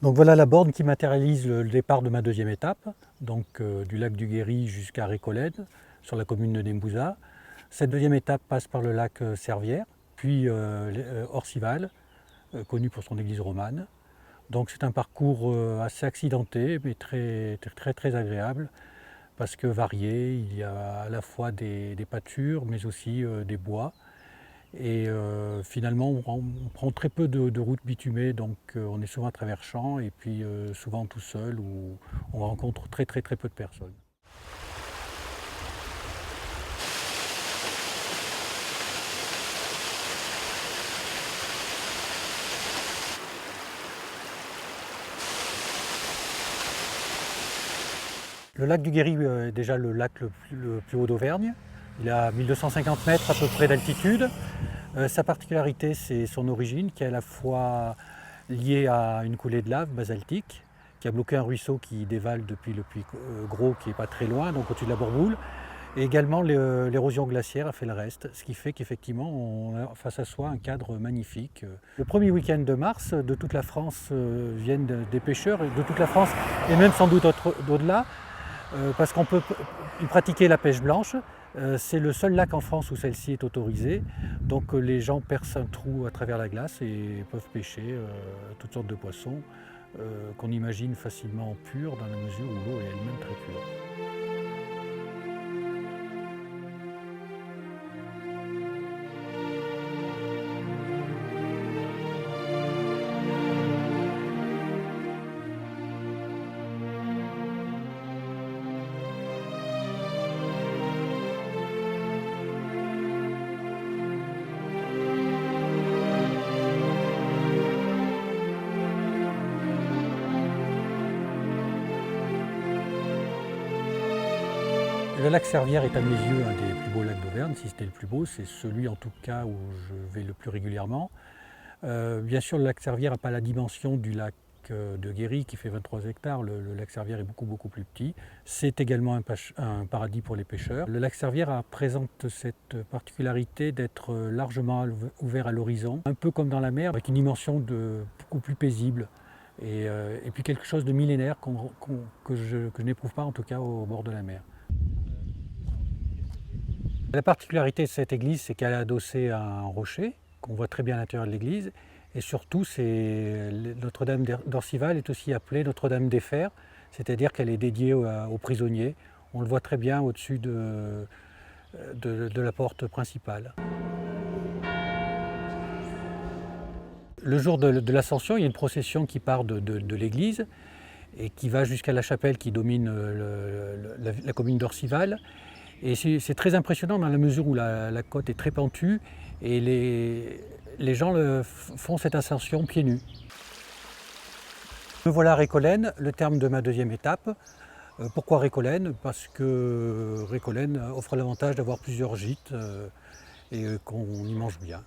Donc voilà la borne qui matérialise le départ de ma deuxième étape, donc du lac du Guéry jusqu'à Récolède, sur la commune de Nembouza. Cette deuxième étape passe par le lac Servières, puis Orcival, connu pour son église romane. Donc c'est un parcours assez accidenté, mais très agréable, parce que varié. Il y a à la fois des pâtures, mais aussi des bois. Et finalement, on prend très peu de routes bitumées, donc on est souvent à travers champs et puis souvent tout seul où on rencontre très peu de personnes. Le lac du Guéry est déjà le lac le plus haut d'Auvergne. Il est à 1250 mètres à peu près d'altitude. Sa particularité, c'est son origine, qui est à la fois liée à une coulée de lave basaltique, qui a bloqué un ruisseau qui dévale depuis le puits Gros, qui n'est pas très loin, donc au-dessus de la Bourboule. Et également, l'érosion glaciaire a fait le reste, ce qui fait qu'effectivement, on a face à soi un cadre magnifique. Le premier week-end de mars, de toute la France viennent des pêcheurs, de toute la France, et même sans doute d'au-delà, parce qu'on peut y pratiquer la pêche blanche. C'est le seul lac en France où celle-ci est autorisée. Donc les gens percent un trou à travers la glace et peuvent pêcher toutes sortes de poissons qu'on imagine facilement purs dans la mesure où l'eau est elle-même très pure. Le lac Servières est à mes yeux un des plus beaux lacs d'Auvergne. Si c'était le plus beau, c'est celui en tout cas où je vais le plus régulièrement. Bien sûr, le lac Servières n'a pas la dimension du lac de Guéry qui fait 23 hectares. Le lac Servières est beaucoup plus petit. C'est également un paradis pour les pêcheurs. Le lac Servières présente cette particularité d'être largement ouvert à l'horizon, un peu comme dans la mer, avec une dimension beaucoup plus paisible. Et puis quelque chose de millénaire que je n'éprouve pas en tout cas au bord de la mer. La particularité de cette église, c'est qu'elle est adossée à un rocher, qu'on voit très bien à l'intérieur de l'église. Et surtout, Notre-Dame d'Orcival est aussi appelée Notre-Dame des Fers, c'est-à-dire qu'elle est dédiée aux prisonniers. On le voit très bien au-dessus de la porte principale. Le jour de l'Ascension, il y a une procession qui part de l'église et qui va jusqu'à la chapelle qui domine la commune d'Orcival. Et c'est très impressionnant dans la mesure où la côte est très pentue et les gens font cette ascension pieds nus. Me voilà à Récolène, le terme de ma deuxième étape. Pourquoi Récolène? Parce que Récolène offre l'avantage d'avoir plusieurs gîtes et qu'on y mange bien.